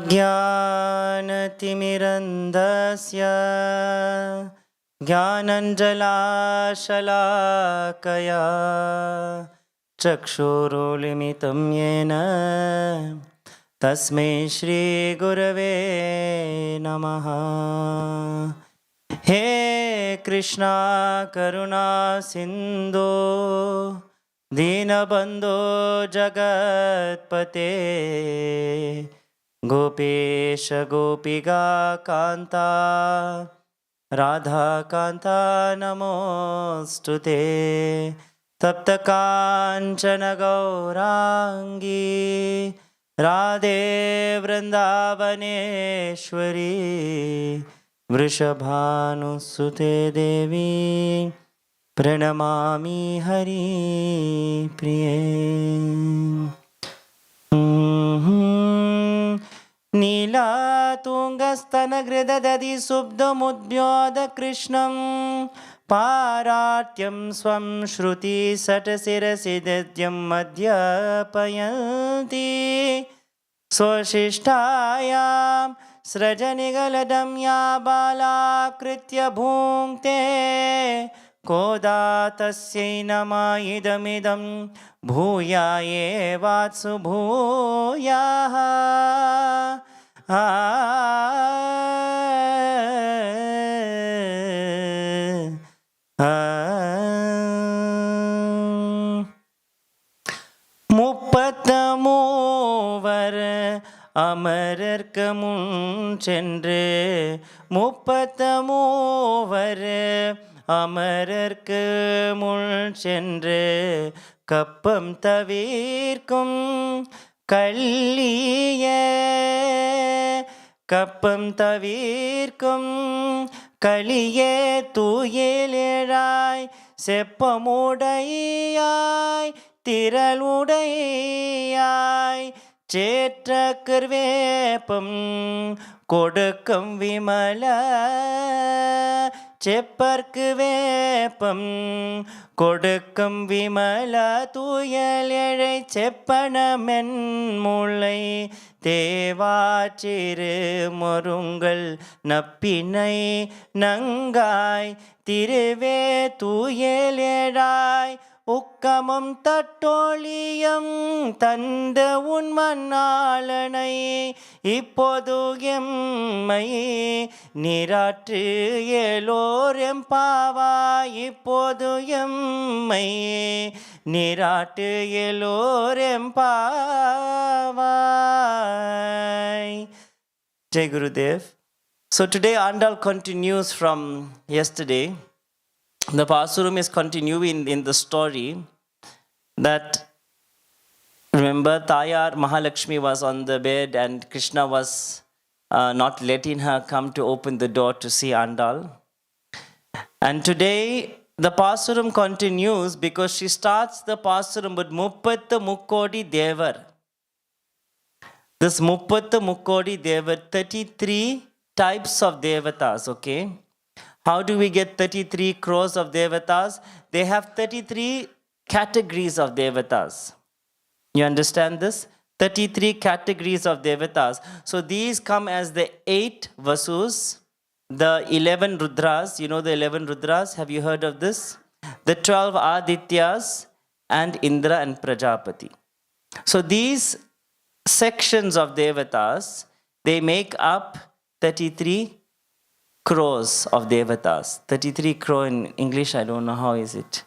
अज्ञानतिमिरन्धस्य ज्ञानञ्जलाशलाकया चक्षुरुन्मिलितं येन तस्मै श्रीगुरवे नमः। हे कृष्णा करुणा सिन्धो दीनबन्धो जगत्पते गोपेश गोपिका कान्ता राधाकान्ता नमोऽस्तुते। तप्तकाञ्चन गौराङ्गी राधे वृन्दावनेश्वरी वृषभानुसुते देवी प्रणमामि हरिप्रिये। नीलातुङ्गस्तनहृददधि सुब्धमुद्बोधकृष्णं पारात्यं स्वं श्रुतिसटशिरसि दद्यं मध्यपयन्ति स्वशिष्टायां सृजनिगलदं या बालाकृत्य भुङ्क्ते कोदा तस्यै नमः इदमिदं भूयायेवात्सु भूयाः। முப்பத்தமூவர் அமரர்க்கு முன் சென்று முப்பத்தமூவர் அமரர்க்கு முன் சென்று கப்பம் தவிர்க்கும் கள்ளிய கப்பம் தவிர்க்கும் களியே தூயலேழாய் செப்பமுடையாய் திரளுடையாய் சேற்ற கர்வேப்பம் கொடுக்கும் விமல செப்பர்க்கு வேப்பம் கொடுக்கும் விமல தூயலேழை செப்பனமென் முளை தேவாச்சிறு மொருங்கள் நப்பினை நங்காய் திருவே தூயலேழாய் உக்கமும் தட்டோழியம் தந்த உன் மண்ணாளனை இப்போது எம்மை நீராற்று ஏலோர் எம்பாவாய் இப்போது எம்மை நீராட்டு ஏலோர் எம்பாவாய். Jai Gurudev. So today Andal continues from yesterday. The Pasuram is continuing in the story that, remember, Tayar Mahalakshmi was on the bed and Krishna was not letting her come to open the door to see Andal. And today the Pasuram continues because she starts the Pasuram with Muppatta Mukkodi Devar. This Muppatta Mukkodi Devar, 33 types of Devatas, okay? How do we get 33 crores of Devatas? They have 33 categories of Devatas. You understand this? 33 categories of Devatas. So these come as the 8 Vasus, the 11 Rudras. You know the 11 Rudras? Have you heard of this? The 12 Adityas and Indra and Prajapati. So these sections of Devatas, they make up 33 crores of Devatas. 33 crore in English, I don't know how is it.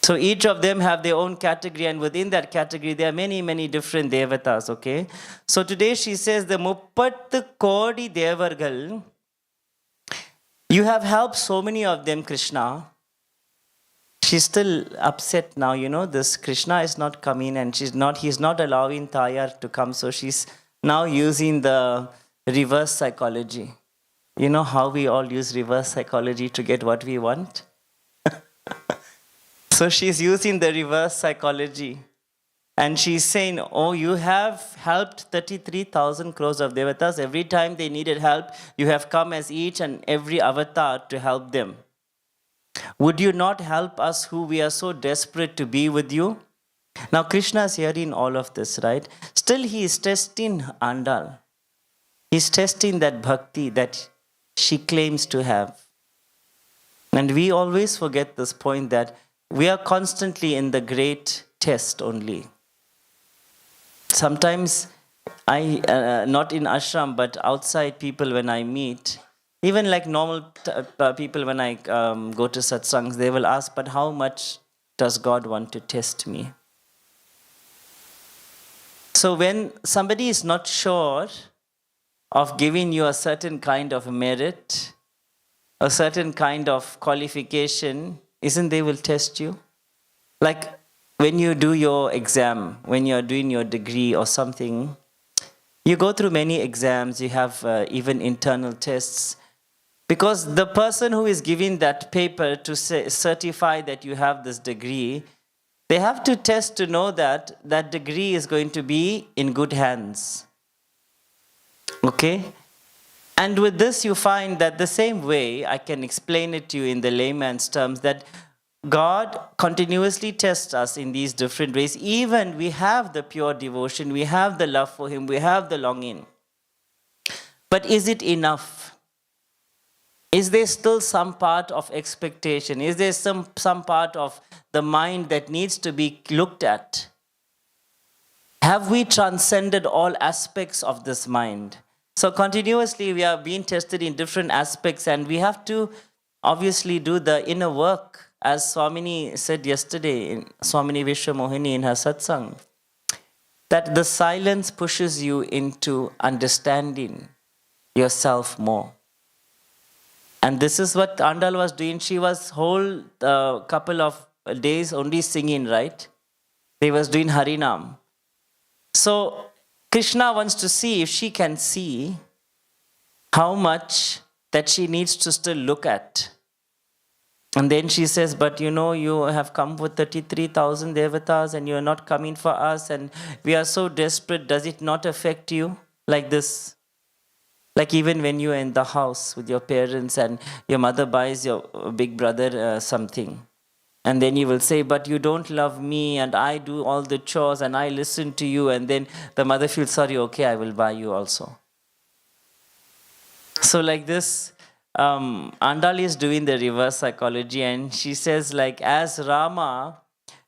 So each of them have their own category, and within that category there are many different Devatas, okay? So today she says the Muppattu Kodi Devargal, you have helped so many of them, Krishna. She's still upset now, you know, this Krishna is not coming and he's not allowing Tayar to come, so she's now using the reverse psychology. You know how we all use reverse psychology to get what we want? So she's using the reverse psychology. And she's saying, oh, you have helped 33,000 crores of Devatas. Every time they needed help, you have come as each and every avatar to help them. Would you not help us who we are so desperate to be with you? Now Krishna is hearing all of this, right? Still he is testing Andal. He's testing that bhakti that she claims to have. And we always forget this point that we are constantly in the great test only. Sometimes not in ashram, but outside people when I meet, even like normal people when I go to satsangs, they will ask, but how much does God want to test me? So when somebody is not sure of giving you a certain kind of merit, a certain kind of qualification, isn't they will test you? Like when you do your exam, when you're doing your degree or something, you go through many exams, you have even internal tests. Because the person who is giving that paper to certify that you have this degree, they have to test to know that that degree is going to be in good hands. Okay? And with this, you find that the same way, I can explain it to you in the layman's terms, that God continuously tests us in these different ways. Even we have the pure devotion, we have the love for Him, we have the longing. But is it enough? Is there still some part of expectation? Is there some part of the mind that needs to be looked at? Have we transcended all aspects of this mind? So continuously we are being tested in different aspects, and we have to obviously do the inner work. As Swamini said yesterday, Swamini Vishwamohini in her satsang, that the silence pushes you into understanding yourself more. And this is what Andal was doing. She was whole couple of days only singing, right? They was doing Harinam. So Krishna wants to see if she can see how much that she needs to still look at. And then she says, but you know, you have come with 33,000 devatas and you are not coming for us and we are so desperate. Does it not affect you like this? Like even when you are in the house with your parents and your mother buys your big brother something. And then you will say, but you don't love me and I do all the chores and I listen to you. And then the mother feels sorry, okay, I will buy you also. So like this, Andal is doing the reverse psychology, and she says, like, as Rama,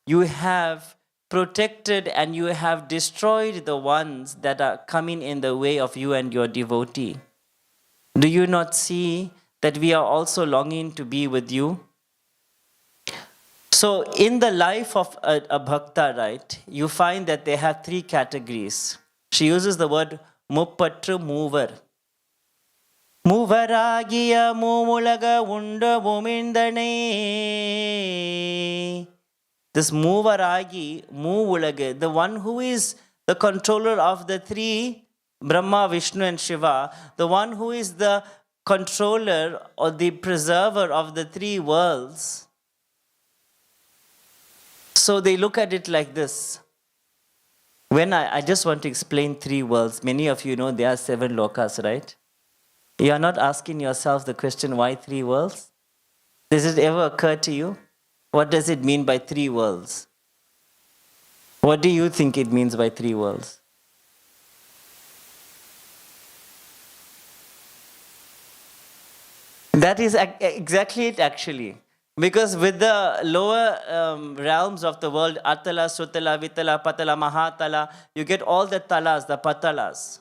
you have protected and you have destroyed the ones that are coming in the way of you and your devotee. Do you not see that we are also longing to be with you? So in the life of a bhakta, right, you find that they have three categories. She uses the word muppatru mover. Muvaragiya mumulaga unda mumindane. This Muvaragi, Muvulaga, the one who is the controller of the three, Brahma, Vishnu and Shiva, the one who is the controller or the preserver of the three worlds. So they look at it like this. When I just want to explain three worlds. Many of you know there are 7 lokas, right? You are not asking yourself the question, why 3 worlds? Does it ever occur to you? What does it mean by 3 worlds? What do you think it means by 3 worlds? That is exactly it actually. Because with the lower realms of the world, Atala, Sutala, Vitala, Patala, Mahatala, you get all the talas, the patalas.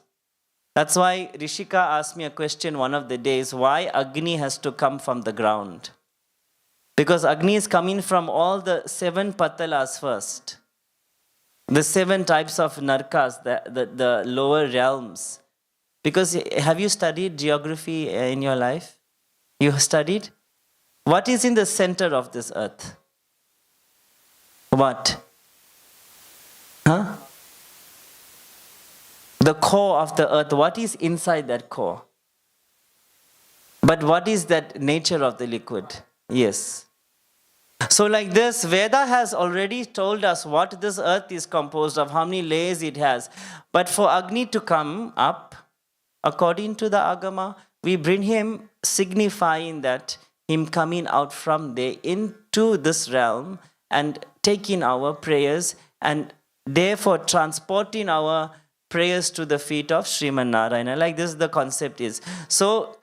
That's why Rishika asked me a question one of the days, why Agni has to come from the ground? Because Agni is coming from all the 7 patalas first. The 7 types of narkas, the lower realms. Because have you studied geography in your life? You studied? What is in the center of this earth? What? Huh? The core of the earth, what is inside that core? But what is that nature of the liquid? Yes. So like this, Veda has already told us what this earth is composed of, how many layers it has. But for Agni to come up, according to the Agama, we bring him signifying that him coming out from there into this realm and taking our prayers and therefore transporting our prayers to the feet of Sriman Narayana. Like this the concept is. So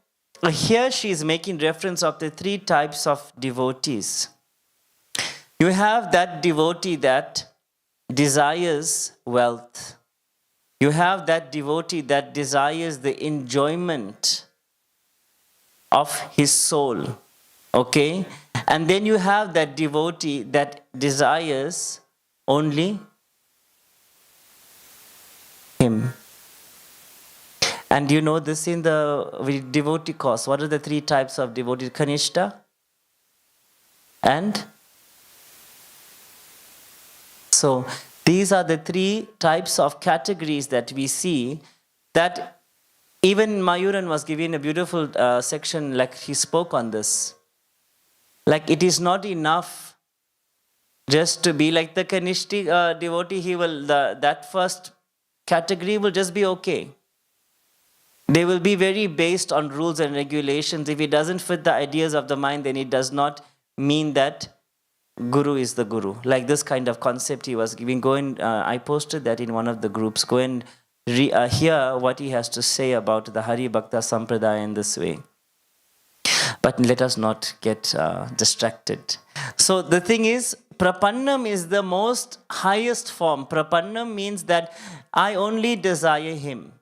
here she is making reference of the 3 types of devotees. You have that devotee that desires wealth. You have that devotee that desires the enjoyment of his soul. Okay? And then you have that devotee that desires only him. And you know this in the devotee course. What are the 3 types of devotees? Kanishta and so these are the 3 types of categories that we see, that even Mayuran was giving a beautiful section, like he spoke on this. Like it is not enough just to be like the Kanishti devotee. He will that first category will just be okay. They will be very based on rules and regulations. If it doesn't fit the ideas of the mind, then it does not mean that Guru is the Guru. Like this kind of concept he was giving. Go and I posted that in one of the groups. Go and hear what he has to say about the Hari Bhakta Sampradaya in this way. But let us not get distracted. So the thing is, Prapannam is the most highest form. Prapannam means that I only desire him.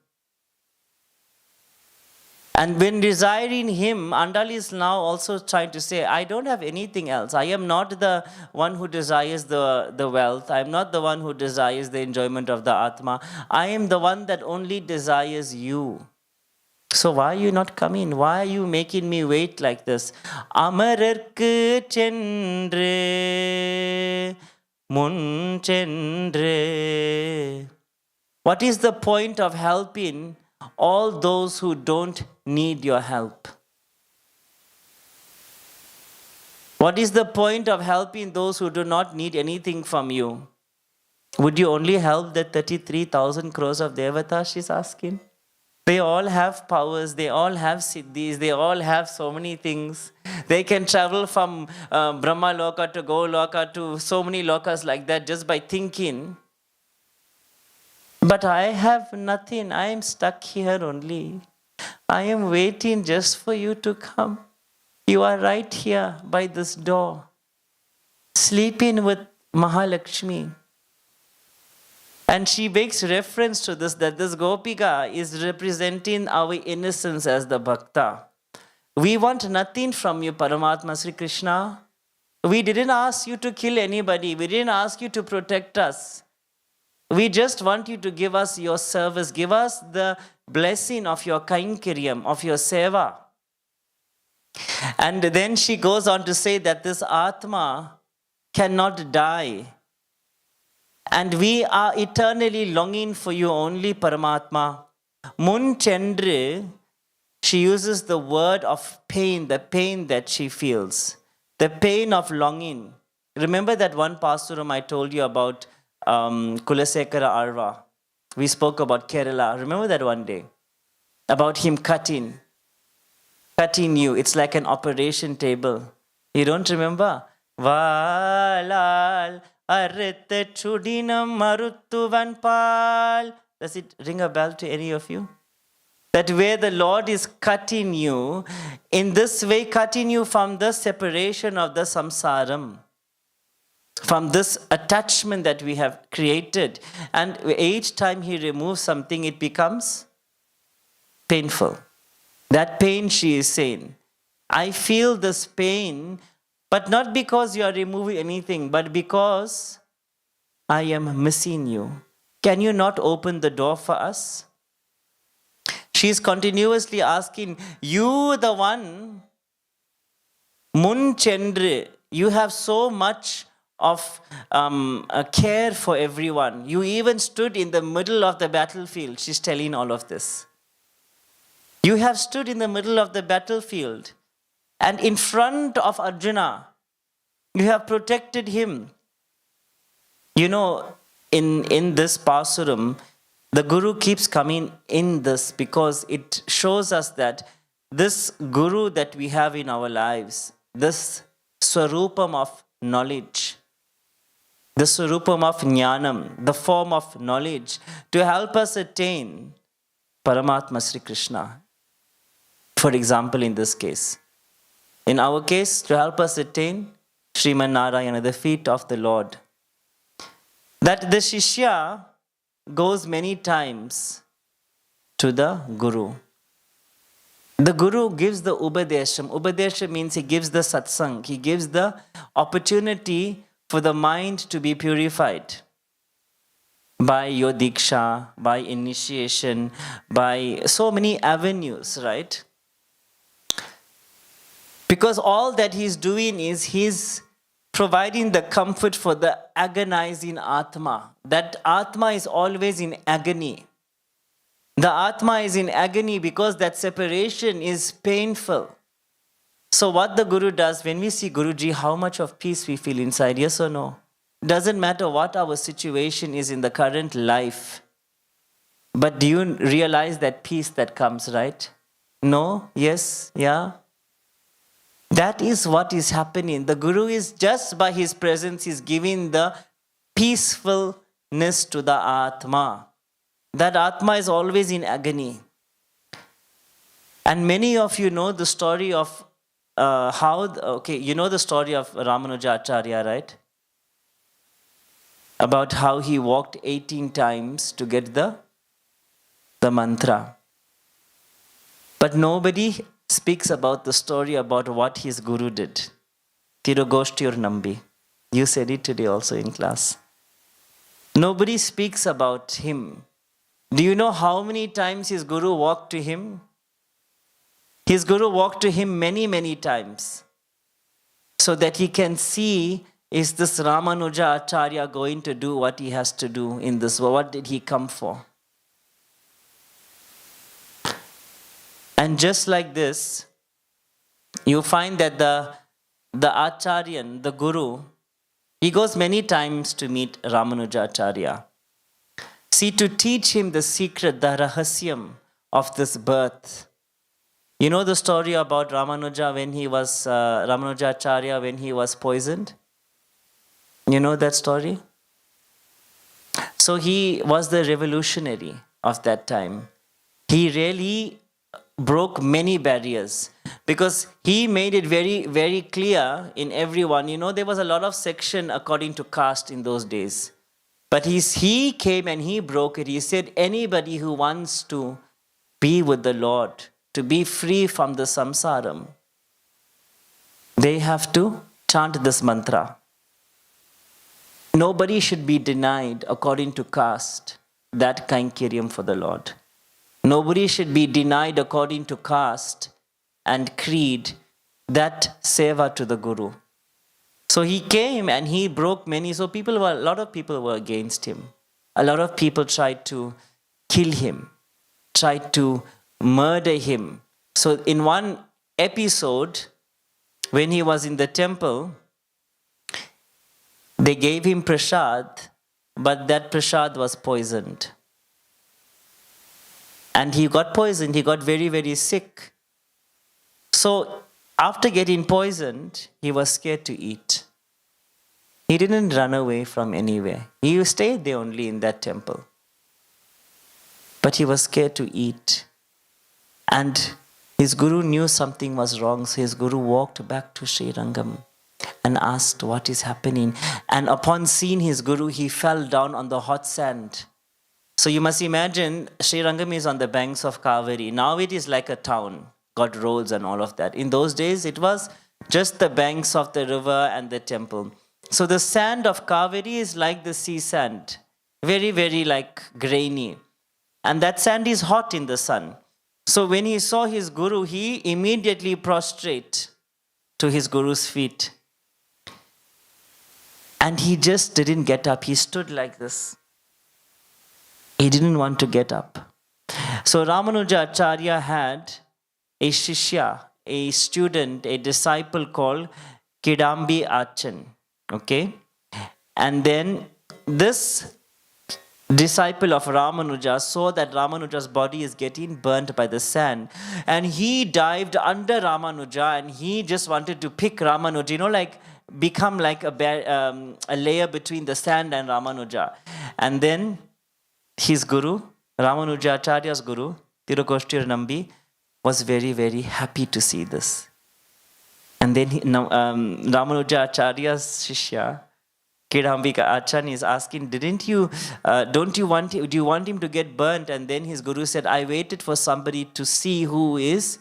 And when desiring him, Andal is now also trying to say, I don't have anything else. I am not the one who desires the wealth. I am not the one who desires the enjoyment of the Atma. I am the one that only desires you. So why are you not coming? Why are you making me wait like this? Amararku chendre, mun chendre. What is the point of helping all those who don't need your help? What is the point of helping those who do not need anything from you? Would you only help the 33,000 crores of Devatas, she's asking? They all have powers, they all have siddhis, they all have so many things. They can travel from Brahma Loka to Goloka to so many lokas like that just by thinking. But I have nothing, I am stuck here only. I am waiting just for you to come. You are right here by this door, sleeping with Mahalakshmi. And she makes reference to this, that this Gopika is representing our innocence as the Bhakta. We want nothing from you, Paramatma Sri Krishna. We didn't ask you to kill anybody. We didn't ask you to protect us. We just want you to give us your service. Give us the blessing of your kainkariam, of your seva. And then she goes on to say that this Atma cannot die. And we are eternally longing for you only, Paramatma. Mun Chandra, she uses the word of pain, the pain that she feels, the pain of longing. Remember that one pasturam I told you about Kulasekara Arva? We spoke about Kerala. Remember that one day? About him cutting you. It's like an operation table. You don't remember? Valal arete chudinam maruttuvan pal. Does it ring a bell to any of you? That where the Lord is cutting you, in this way cutting you from the separation of the samsaram, from this attachment that we have created. And each time he removes something, it becomes painful. That pain, she is saying, I feel this pain, but not because you are removing anything, but because I am missing you. Can you not open the door for us? She is continuously asking, you the one, Mun Chandra, you have so much of care for everyone. You even stood in the middle of the battlefield. She's telling all of this. You have stood in the middle of the battlefield, and in front of Arjuna, you have protected him. You know, in this pasuram, the Guru keeps coming in this because it shows us that this Guru that we have in our lives, this Swarupam of knowledge, the Surupam of Jnanam, the form of knowledge, to help us attain Paramatma Sri Krishna. For example, in this case. In our case, to help us attain Sriman Narayana, the feet of the Lord. That the Shishya goes many times to the Guru. The Guru gives the Ubadesham. Ubadesham means he gives the satsang. He gives the opportunity for the mind to be purified by your diksha, by initiation, by so many avenues, right? Because all that he's doing is he's providing the comfort for the agonizing Atma. That Atma is always in agony. The Atma is in agony because that separation is painful. So what the Guru does, when we see Guruji, how much of peace we feel inside, yes or no? Doesn't matter what our situation is in the current life. But do you realize that peace that comes, right? No? Yes? Yeah? That is what is happening. The Guru is just by his presence is giving the peacefulness to the Atma. That Atma is always in agony. And many of you know the story of you know the story of Ramanuja Acharya, right? About how he walked 18 times to get the mantra. But nobody speaks about the story about what his Guru did. Tirugoshtir Nambi. You said it today also in class. Nobody speaks about him. Do you know how many times his Guru walked to him? His Guru walked to him many, many times. So that he can see, is this Ramanuja Acharya going to do what he has to do in this world? What did he come for? And just like this, you find that the Acharyan, the Guru, he goes many times to meet Ramanuja Acharya. See, to teach him the secret, the rahasyam of this birth. You know the story about Ramanuja Acharya when he was poisoned? You know that story? So he was the revolutionary of that time. He really broke many barriers because he made it very, very clear in everyone. You know, there was a lot of section according to caste in those days. But he came and he broke it. He said, anybody who wants to be with the Lord, to be free from the samsaram, they have to chant this mantra. Nobody should be denied, according to caste, that kainkeriam for the Lord. Nobody should be denied, according to caste and creed, that seva to the Guru. So he came and he broke many. So a lot of people were against him. A lot of people tried to kill him, tried to murder him. So in one episode, when he was in the temple, they gave him prasad, but that prasad was poisoned. And he got poisoned. He got very, very sick. So after getting poisoned, he was scared to eat. He didn't run away from anywhere. He stayed there only in that temple. But he was scared to eat. And his Guru knew something was wrong. So his Guru walked back to Sri Rangam and asked what is happening. And upon seeing his Guru, he fell down on the hot sand. So you must imagine, Sri Rangam is on the banks of Kaveri. Now it is like a town, got roads and all of that. In those days, it was just the banks of the river and the temple. So the sand of Kaveri is like the sea sand, very, very like grainy. And that sand is hot in the sun. So when he saw his Guru, he immediately prostrate to his Guru's feet. And he just didn't get up. He stood like this. He didn't want to get up. So Ramanuja Acharya had a shishya, a student, a disciple called Kidambi Achan. Okay? And then this disciple of Ramanuja saw that Ramanuja's body is getting burnt by the sand. And he dived under Ramanuja and he just wanted to pick Ramanuja. You know, like become like a layer between the sand and Ramanuja. And then his guru, Ramanuja Acharya's guru, Tirukoshtir Nambi, was very, very happy to see this. And then Ramanuja Acharya's Shishya, Kidambika Achan, is asking, do you want him to get burnt? And then his guru said, I waited for somebody to see who is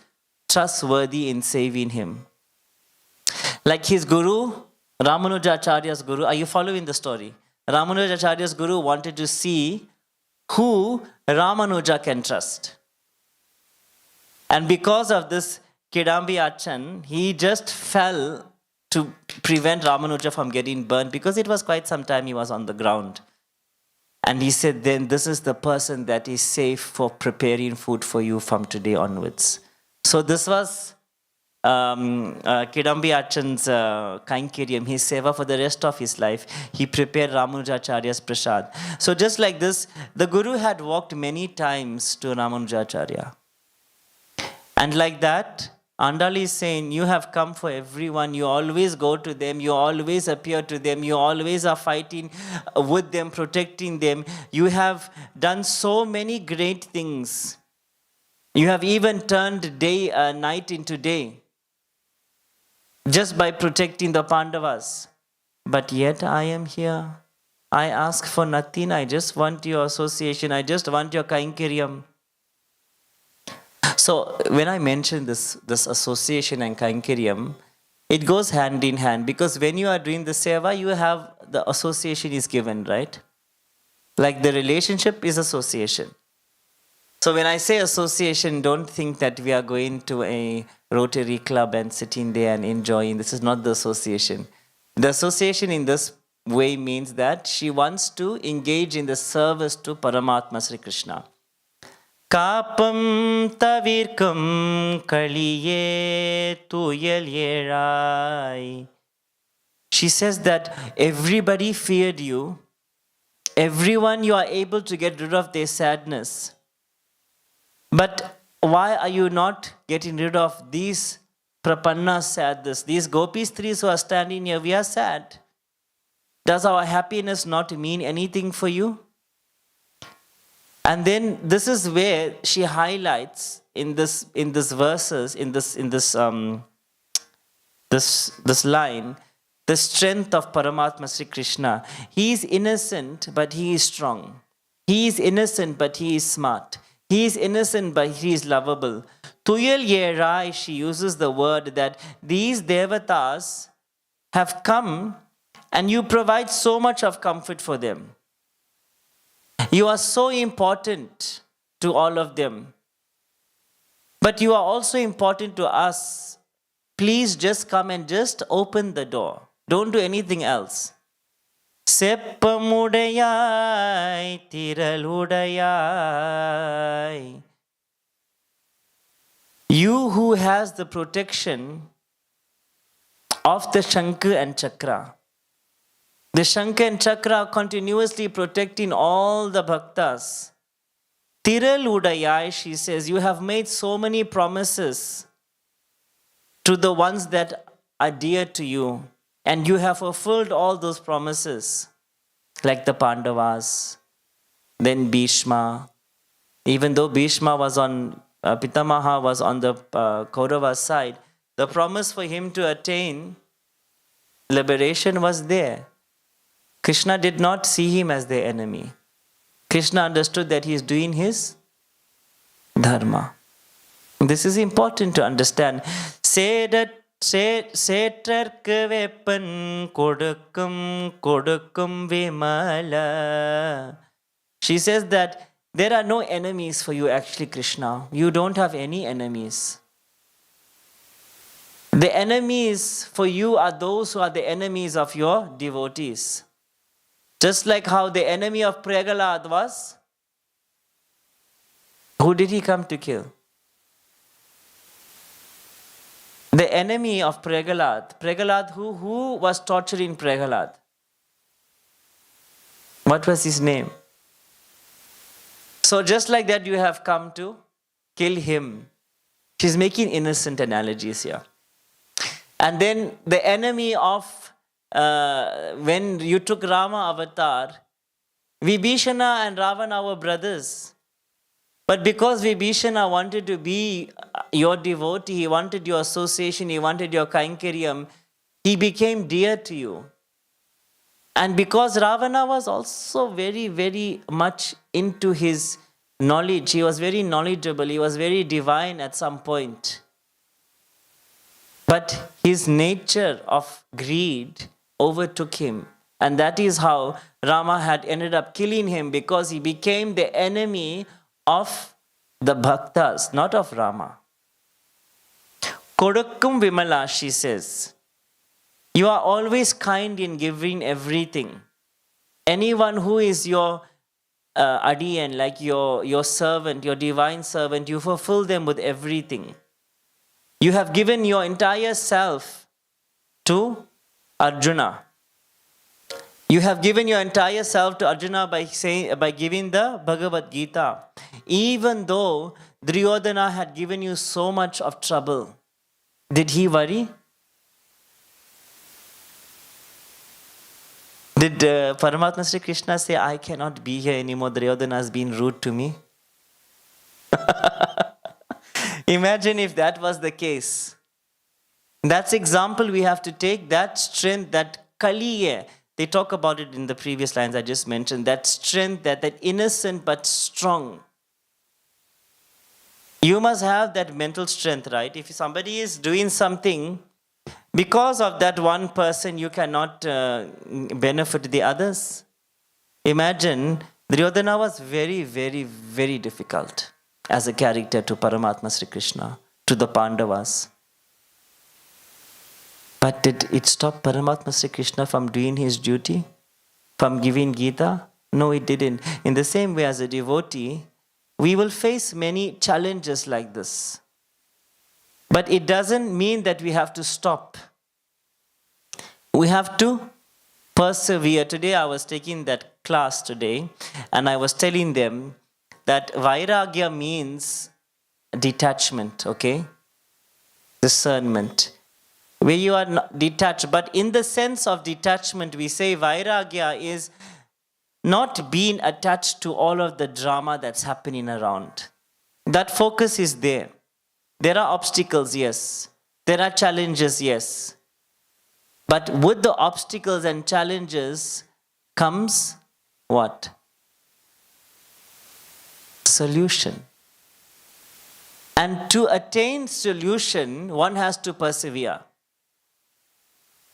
trustworthy in saving him. Like his guru, Ramanuja Acharya's guru, are you following the story? Ramanuja Acharya's guru wanted to see who Ramanuja can trust. And because of this, Kidambi Achan, he just fell to prevent Ramanuja from getting burned because it was quite some time he was on the ground. And he said, then this is the person that is safe for preparing food for you from today onwards. So this was Kidambi Achan's Kainkeriam, his seva for the rest of his life. He prepared Ramanujacharya's prasad. So just like this, the Guru had walked many times to Ramanujacharya. And like that, Andal is saying, you have come for everyone, you always go to them, you always appear to them, you always are fighting with them, protecting them. You have done so many great things. You have even turned night into day, just by protecting the Pandavas. But yet I am here. I ask for nothing, I just want your association, I just want your Kainkeriam. So when I mention this association and Kainkeriam, it goes hand in hand, because when you are doing the seva, you have the association is given, right? Like the relationship is association. So when I say association, don't think that we are going to a Rotary club and sitting there and enjoying. This is not the association. The association in this way means that she wants to engage in the service to Paramatma Sri Krishna. Kapam tavirkam kaliye tuyal yerai. She says that everybody feared you. Everyone, you are able to get rid of their sadness. But why are you not getting rid of these prapanna sadness? These gopis threes who are standing here, we are sad. Does our happiness not mean anything for you? And then this is where she highlights in this verses, in this line, the strength of Paramatma Sri Krishna. He is innocent, but he is strong. He is innocent, but he is smart. He is innocent, but he is lovable. Tuyal Yerai, she uses the word that these devatas have come and you provide so much of comfort for them. You are so important to all of them. But you are also important to us. Please just come and just open the door. Don't do anything else. Seppamudayai tiraludayai. You who has the protection of the Shankha and Chakra. The Shankha and Chakra are continuously protecting all the bhaktas. Tiraludayai, she says, you have made so many promises to the ones that are dear to you. And you have fulfilled all those promises. Like the Pandavas, then Bhishma. Even though Bhishma was on, Pitamaha was on the Kaurava side, the promise for him to attain liberation was there. Krishna did not see him as the enemy. Krishna understood that he is doing his dharma. This is important to understand. சேற்றற்கு weapon கொடுக்கும் விமல. She says that there are no enemies for you actually, Krishna. You don't have any enemies. The enemies for you are those who are the enemies of your devotees. Just like how the enemy of Prahalad was. Who did he come to kill? The enemy of Prahalad, who was torturing Prahalad? What was his name? So just like that, you have come to kill him. She's making innocent analogies here. And then the enemy of when you took Rama avatar, Vibhishana and Ravana were brothers. But because Vibhishana wanted to be your devotee, he wanted your association, he wanted your kainkariam, he became dear to you. And because Ravana was also very, very much into his knowledge, he was very knowledgeable, he was very divine at some point. But his nature of greed overtook him. And that is how Rama had ended up killing him, because he became the enemy of the bhaktas, not of Rama. Kodakkum Vimala, she says, you are always kind in giving everything. Anyone who is your adiyan, like your servant, your divine servant, you fulfill them with everything. You have given your entire self to Arjuna. You have given your entire self to Arjuna by giving the Bhagavad Gita. Even though Duryodhana had given you so much of trouble, did he worry? Did Paramatma Sri Krishna say, I cannot be here anymore, Duryodhana has been rude to me? Imagine if that was the case. That's example we have to take, that strength, that kaliye. They talk about it in the previous lines I just mentioned, that strength, that innocent but strong. You must have that mental strength, right? If somebody is doing something, because of that one person, you cannot benefit the others. Imagine, Duryodhana was very, very, very difficult as a character to Paramatma Sri Krishna, to the Pandavas. But did it stop Paramatma Sri Krishna from doing his duty? From giving Gita? No, it didn't. In the same way, as a devotee, we will face many challenges like this. But it doesn't mean that we have to stop. We have to persevere. Today I was taking that class today, and I was telling them that Vairagya means detachment, okay? Discernment. Where you are not detached, but in the sense of detachment, we say Vairagya is not being attached to all of the drama that's happening around. That focus is there. There are obstacles, yes. There are challenges, yes. But with the obstacles and challenges comes what? Solution. And to attain solution, one has to persevere.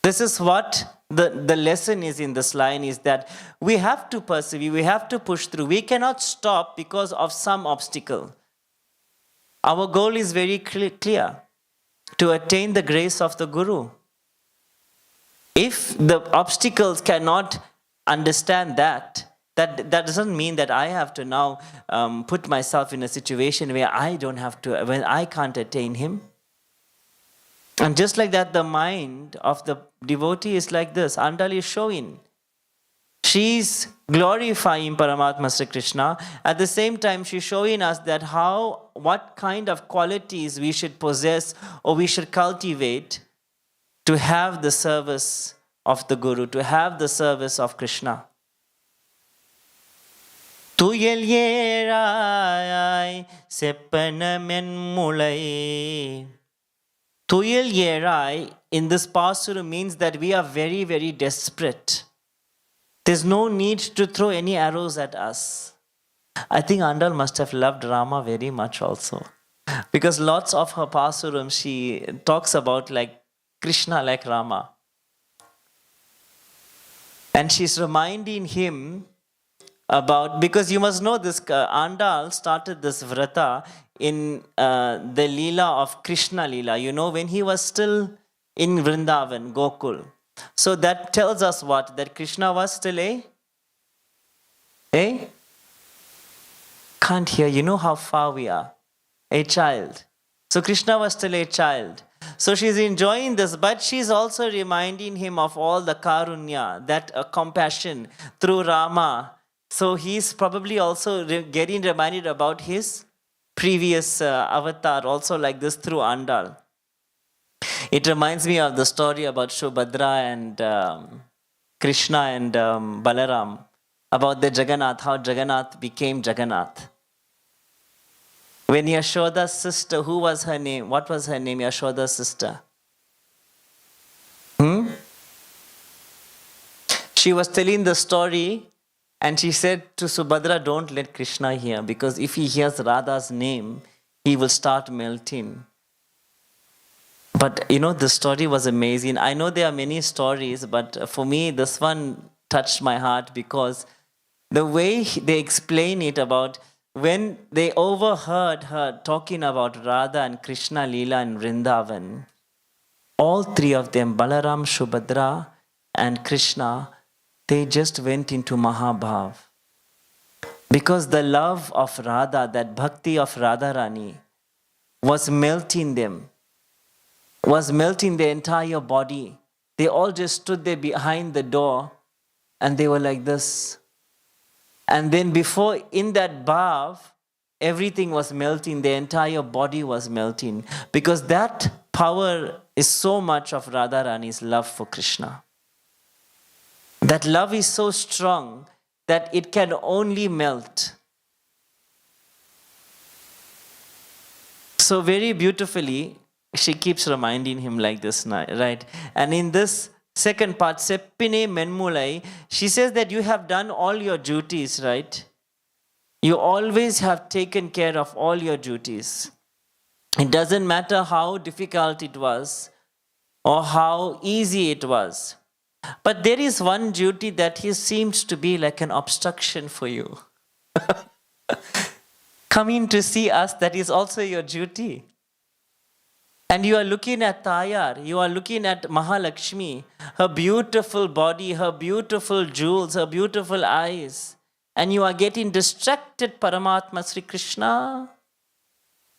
This is what the lesson is in this line, is that we have to persevere, we have to push through. We cannot stop because of some obstacle. Our goal is very clear, to attain the grace of the Guru. If the obstacles cannot understand that doesn't mean that I have to now put myself in a situation where I don't have to, when I can't attain him. And just like that, the mind of the devotee is like this. Andal is showing. She's glorifying Paramatma Sri Krishna. At the same time, she's showing us that what kind of qualities we should possess or we should cultivate to have the service of the Guru, to have the service of Krishna. Tuyel yerai seppana men mulai. Tuyel yerai in this pasuru means that we are very, very desperate. There's no need to throw any arrows at us. I think Andal must have loved Rama very much also. Because lots of her pasuram, she talks about like Krishna like Rama. And she's reminding him about, because you must know this, Andal started this vrata in the Leela of Krishna Leela. You know, when he was still in Vrindavan, Gokul. So that tells us what? That Krishna was still can't hear, you know how far we are. A child. So Krishna was still a child. So she's enjoying this, but she's also reminding him of all the karunya, that compassion through Rama. So he's probably also getting reminded about his previous avatar, also like this through Andal. It reminds me of the story about Subhadra and Krishna and Balaram, about the Jagannath, how Jagannath became Jagannath. When Yashoda's sister, who was her name? What was her name, Yashoda's sister? She was telling the story and she said to Subhadra, don't let Krishna hear, because if he hears Radha's name, he will start melting. But the story was amazing. I know there are many stories, but for me, this one touched my heart because the way they explain it about when they overheard her talking about Radha and Krishna Leela in Vrindavan, all three of them, Balaram, Subhadra, and Krishna, they just went into Mahabhav. Because the love of Radha, that bhakti of Radharani, was melting them, was melting their entire body. They all just stood there behind the door and they were like this. And then before, in that bhav, everything was melting, the entire body was melting. Because that power is so much of Radharani's love for Krishna. That love is so strong that it can only melt. So very beautifully, she keeps reminding him like this, right? And in this second part, Seppine Menmulai, she says that you have done all your duties, right? You always have taken care of all your duties. It doesn't matter how difficult it was or how easy it was. But there is one duty that seems to be like an obstruction for you. Coming to see us, that is also your duty. And you are looking at Tayar, you are looking at Mahalakshmi, her beautiful body, her beautiful jewels, her beautiful eyes. And you are getting distracted, Paramatma Sri Krishna.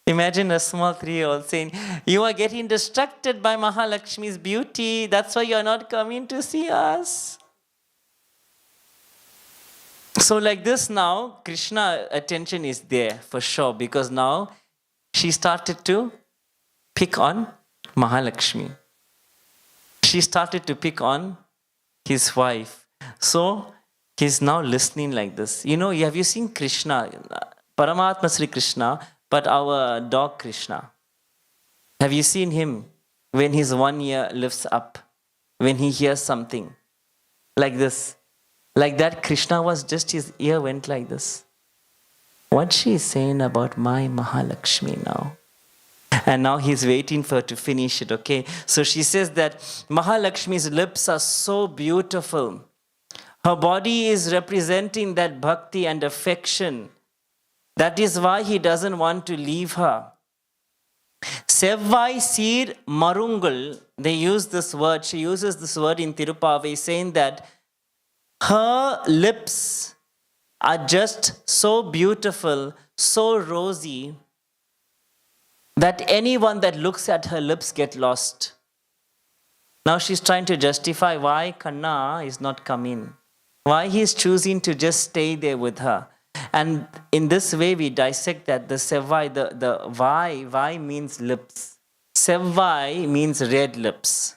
Imagine a small 3-year-old saying, you are getting distracted by Mahalakshmi's beauty. That's why you are not coming to see us. So like this now, Krishna's attention is there for sure, because now she started to pick on Mahalakshmi. She started to pick on his wife. So he's now listening like this. Have you seen Krishna, Paramatma Sri Krishna, but our dog Krishna? Have you seen him when his one ear lifts up, when he hears something like this? Like that, Krishna was just, his ear went like this. What she is saying about my Mahalakshmi now? And now he's waiting for her to finish it, okay? So she says that Mahalakshmi's lips are so beautiful. Her body is representing that bhakti and affection. That is why he doesn't want to leave her. Sevvai Sir Marungal, they use this word, she uses this word in Tirupavai, saying that her lips are just so beautiful, so rosy, that anyone that looks at her lips get lost. Now she's trying to justify why Kanna is not coming, why he's choosing to just stay there with her. And in this way we dissect that the Sevvai, the vai means lips. Sevvai means red lips.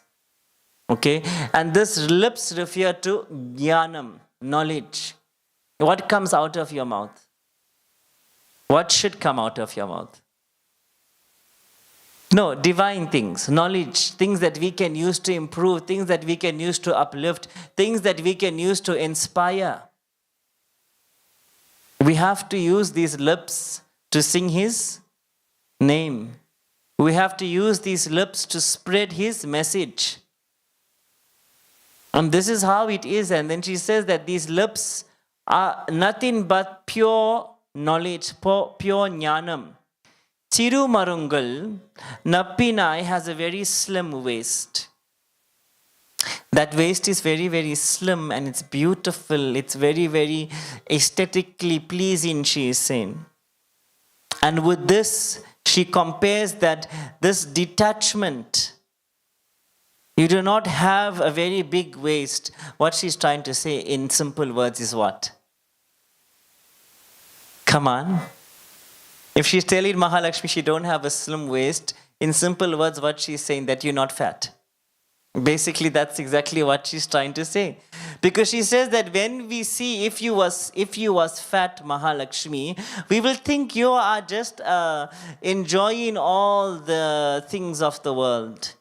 Okay? And this lips refer to jnanam, knowledge. What comes out of your mouth? What should come out of your mouth? No, divine things, knowledge, things that we can use to improve, things that we can use to uplift, things that we can use to inspire. We have to use these lips to sing his name. We have to use these lips to spread his message. And this is how it is. And then she says that these lips are nothing but pure knowledge, pure jnanam. Tirumarungal, Nappinai has a very slim waist. That waist is very, very slim and it's beautiful. It's very, very aesthetically pleasing, she is saying. And with this, she compares that this detachment, you do not have a very big waist. What she's trying to say in simple words is what? Come on. If she's telling Mahalakshmi she don't have a slim waist, In simple words, what she's saying, that you're not fat. Basically, that's exactly what she's trying to say. Because she says that when we see if you was fat, Mahalakshmi, we will think you are just enjoying all the things of the world.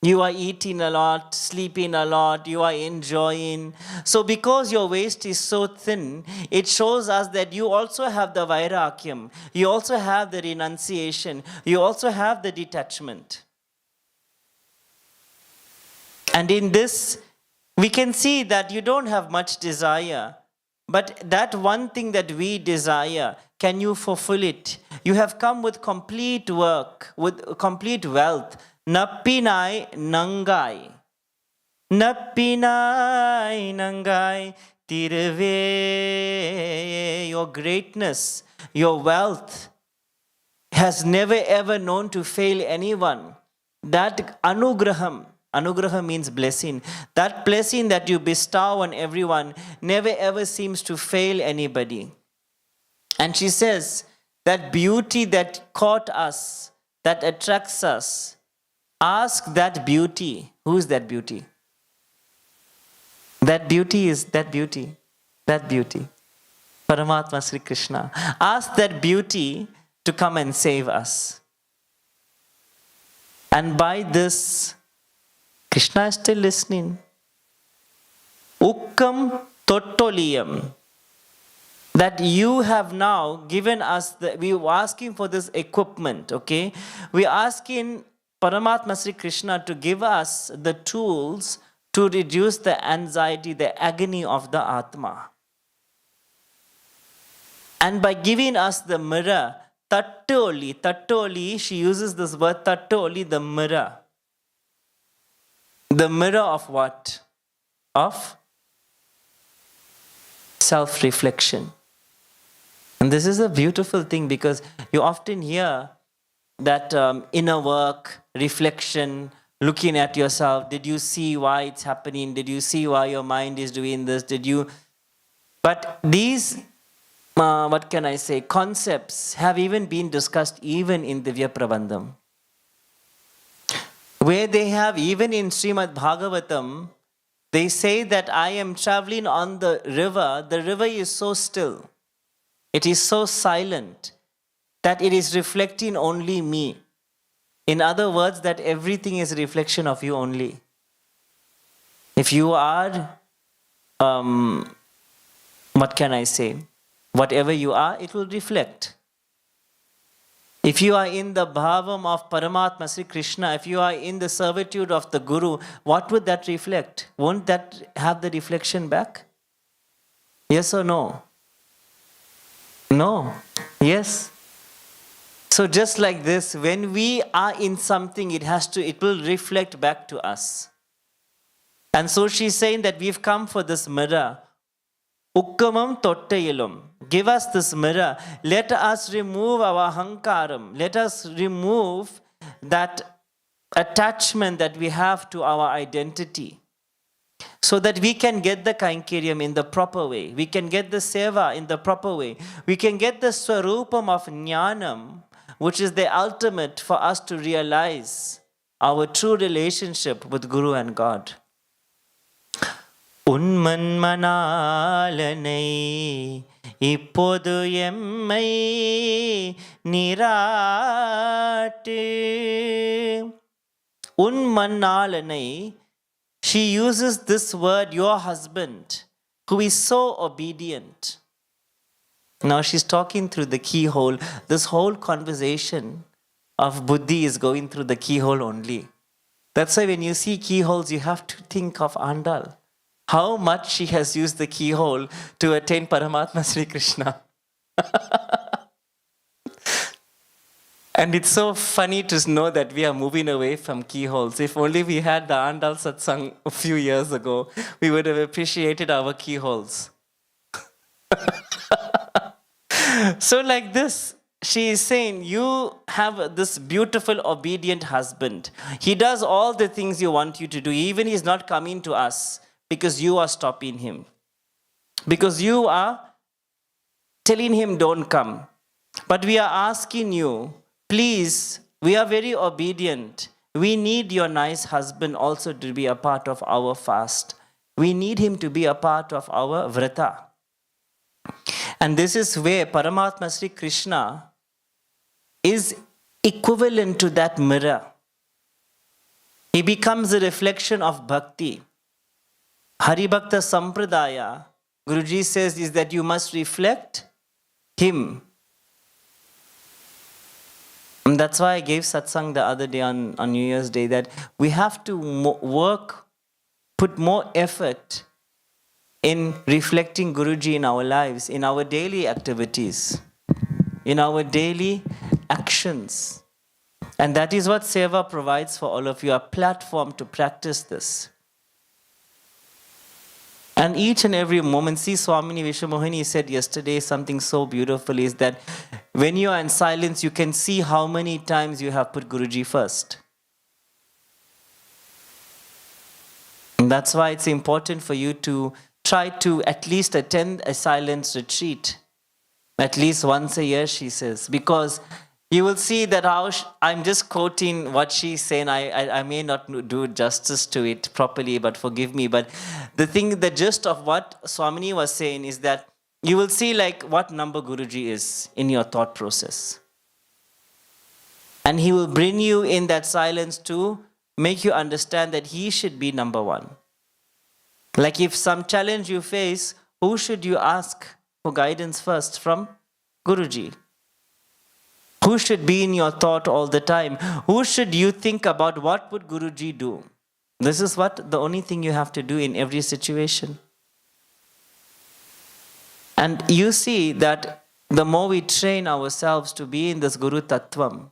You are eating a lot, sleeping a lot, you are enjoying. So because your waist is so thin, it shows us that you also have the vairakyam, you also have the renunciation, you also have the detachment. And in this, we can see that you don't have much desire. But that one thing that we desire, can you fulfill it? You have come with complete work, with complete wealth. Nappinai nangai. Nappinai nangai tirve. Your greatness, your wealth has never ever known to fail anyone. That anugraham, anugraha means blessing. That blessing that you bestow on everyone never ever seems to fail anybody. And she says that beauty that caught us, that attracts us, ask that beauty. Who is that beauty? That beauty is that beauty. That beauty. Paramatma Sri Krishna. Ask that beauty to come and save us. And by this, Krishna is still listening. Ukkam tottoliyam. That you have now given us, we were asking for this equipment, okay? We are asking Paramatma Sri Krishna to give us the tools to reduce the anxiety, the agony of the Atma. And by giving us the mirror, tattoli, she uses this word tattoli, the mirror. The mirror of what? Of self-reflection. And this is a beautiful thing because you often hear that inner work, reflection, looking at yourself. Did you see why it's happening? Did you see why your mind is doing this? But these, what can I say, concepts have even been discussed even in Divya Prabandham. Where they have, even in Srimad Bhagavatam, they say that I am traveling on the river is so still. It is so silent that it is reflecting only me. In other words, that everything is a reflection of you only. If you are, what can I say? Whatever you are, it will reflect. If you are in the bhavam of Paramatma Sri Krishna, if you are in the servitude of the Guru, what would that reflect? Won't that have the reflection back? Yes or no? No. Yes. So just like this, when we are in something, it will reflect back to us. And so she's saying that we've come for this mirror. Ukkamam tottayilum. Give us this mirror. Let us remove our hankaram. Let us remove that attachment that we have to our identity. So that we can get the Kainkeriam in the proper way. We can get the Seva in the proper way. We can get the Swarupam of Jnanam, which is the ultimate for us to realize our true relationship with Guru and God. Unmanmanalanai இப்போது எம்மை நிராட்டு. Unmannalanai, she uses this word, your husband, who is so obedient. Now she's talking through the keyhole. This whole conversation of buddhi is going through the keyhole only. That's why when you see keyholes, you have to think of Andal. How much she has used the keyhole to attain Paramatma Sri Krishna. And it's so funny to know that we are moving away from keyholes. If only we had the Andal satsang a few years ago, we would have appreciated our keyholes. So like this, she is saying, you have this beautiful, obedient husband. He does all the things you want you to do. Even he's not coming to us because you are stopping him. Because you are telling him, don't come. But we are asking you, please, We are very obedient. We need your nice husband also to be a part of our fast. We need him to be a part of our vrata. And this is where Paramatma Sri Krishna is equivalent to that mirror. He becomes a reflection of bhakti. Haribhakta Sampradaya, Guruji says, is that you must reflect him. And that's why I gave satsang the other day on New Year's Day, that we have to work, put more effort in reflecting Guruji in our lives, in our daily activities, in our daily actions. And that is what Seva provides for all of you, a platform to practice this. And each and every moment, see, Swamini Vishwamohini said yesterday something so beautiful, is that when you are in silence, you can see how many times you have put Guruji first. And that's why it's important for you to try to at least attend a silence retreat. At least once a year, she says. Because you will see that how I'm just quoting what she's saying. I may not do justice to it properly, but forgive me. But the gist of what Swamini was saying is that you will see like what number Guruji is in your thought process. And he will bring you in that silence to make you understand that he should be number one. Like if some challenge you face, who should you ask for guidance first? From Guruji. Who should be in your thought all the time? Who should you think about? What would Guruji do? This is what the only thing you have to do in every situation. And you see that the more we train ourselves to be in this Guru Tattvam,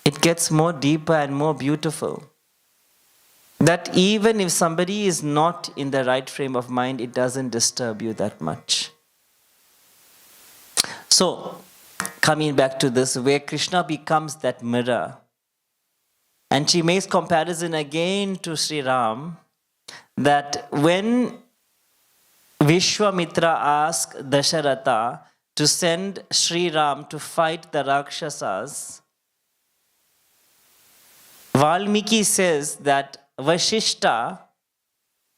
it gets more deeper and more beautiful. That even if somebody is not in the right frame of mind, it doesn't disturb you that much. So, coming back to this, where Krishna becomes that mirror, and she makes comparison again to Sri Ram, that when Vishwamitra asked Dasharatha to send Sri Ram to fight the Rakshasas, Valmiki says that Vashishta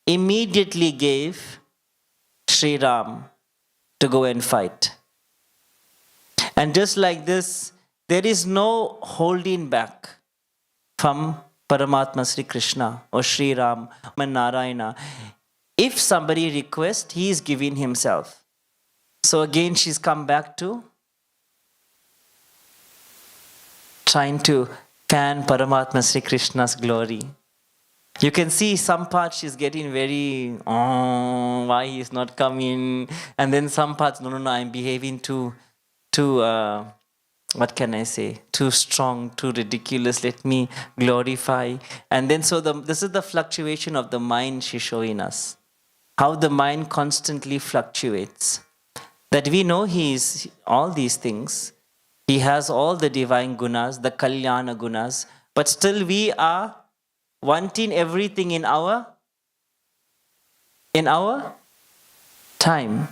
immediately gave Sri Ram to go and fight. And just like this, there is no holding back from Paramatma Sri Krishna or Sri Ram or Narayana. If somebody requests, he is giving himself. So again, she's come back to trying to fan Paramatma Sri Krishna's glory. You can see some parts she's getting very, oh, why he's not coming. And then some parts, no, I'm behaving too, what can I say, too strong, too ridiculous, let me glorify. And then this is the fluctuation of the mind she's showing us. How the mind constantly fluctuates. That we know he is all these things. He has all the divine gunas, the kalyana gunas, but still we are wanting everything in our time.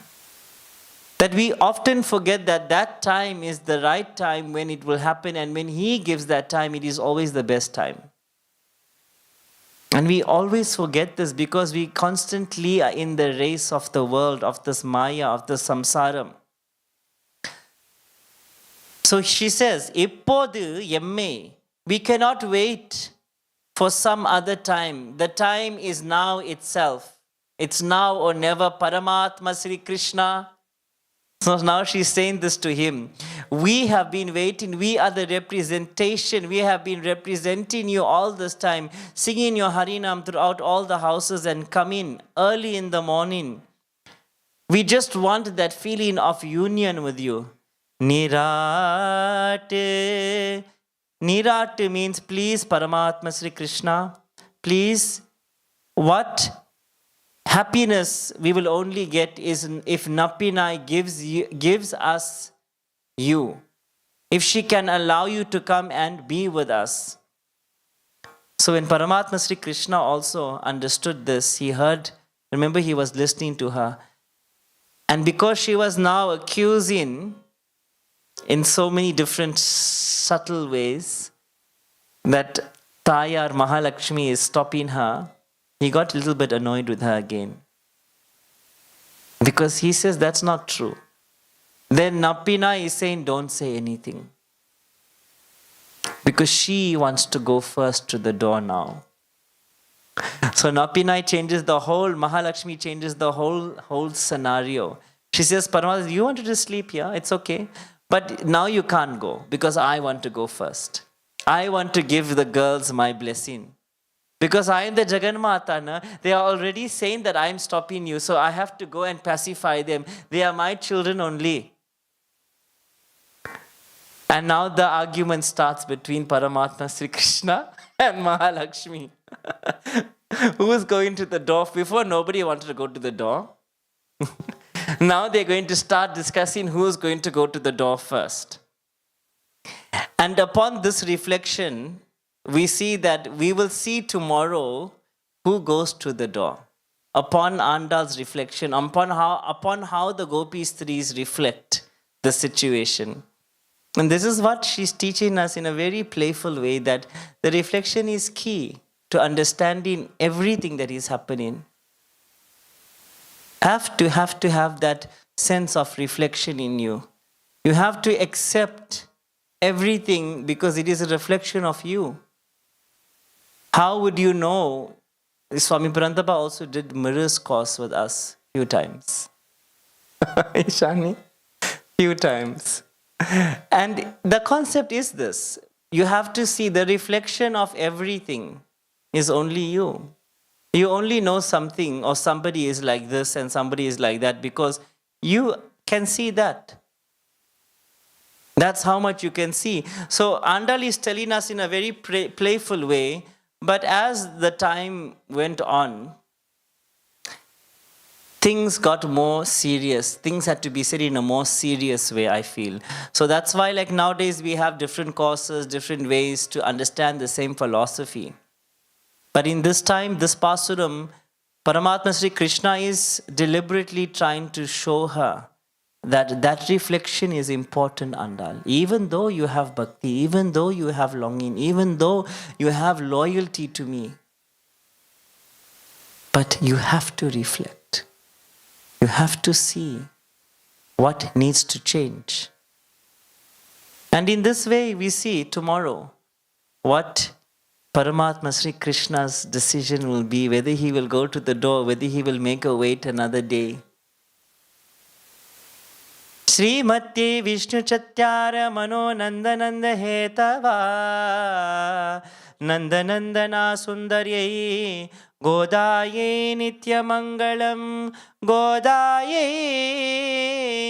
That we often forget that that time is the right time when it will happen, and when he gives that time, it is always the best time. And we always forget this because we constantly are in the race of the world, of this maya, of the samsaram. So she says, Ippodu yemme, we cannot wait for some other time. The time is now itself. It's now or never. Paramatma Sri Krishna. So now she's saying this to him. We have been waiting. We are the representation. We have been representing you all this time, singing your Harinam throughout all the houses and coming early in the morning. We just want that feeling of union with you. Nirate. Nirate means please, Paramatma Sri Krishna. Please, what happiness we will only get is if Napinai gives us you. If she can allow you to come and be with us. So when Paramatma Sri Krishna also understood this, he heard, remember he was listening to her. And because she was now accusing in so many different subtle ways that Tayar Mahalakshmi is stopping her, he got a little bit annoyed with her again. Because he says that's not true. Then Napina is saying, don't say anything. Because she wants to go first to the door now. So Napinai changes the whole, Mahalakshmi changes the whole scenario. She says, Paramatma, you wanted to sleep here, it's okay. But now you can't go because I want to go first. I want to give the girls my blessing. Because I am the Jaganmata, they are already saying that I am stopping you. So I have to go and pacify them. They are my children only. And now the argument starts between Paramatma Sri Krishna and Mahalakshmi. Who is going to the door? Before, nobody wanted to go to the door. Now they're going to start discussing who is going to go to the door first. And upon this reflection, we see that we will see tomorrow who goes to the door. Upon Andal's reflection, upon how the Gopis threes reflect the situation. And this is what she's teaching us in a very playful way, that the reflection is key to understanding everything that is happening. Have to have that sense of reflection in you. You have to accept everything because it is a reflection of you. How would you know? Swami Parantapa also did mirrors course with us few times. Ishani? Few times. And the concept is this. You have to see the reflection of everything is only you. You only know something or somebody is like this and somebody is like that because you can see that. That's how much you can see. So Andal is telling us in a very playful way, but as the time went on, things got more serious. Things had to be said in a more serious way, I feel. So that's why like nowadays we have different courses, different ways to understand the same philosophy. But in this time, this Pasuram, Paramatma Sri Krishna is deliberately trying to show her that reflection is important, Andal. Even though you have bhakti, even though you have longing, even though you have loyalty to me, but you have to reflect. You have to see what needs to change. And in this way, we see tomorrow what Paramatma Sri Krishna's decision will be, whether he will go to the door, whether he will make her wait another day. Srimati Vishnu Chatyara Mano Nandananda Hetava Nandanandana Sundarye Godaye Nitya Mangalam Godaye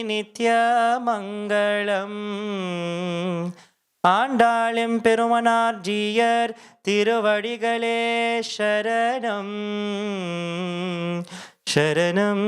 Nitya Mangalam. ஆண்டாளும் பெருமனார் ஜீயர் திருவடிகளே சரணம் சரணம்.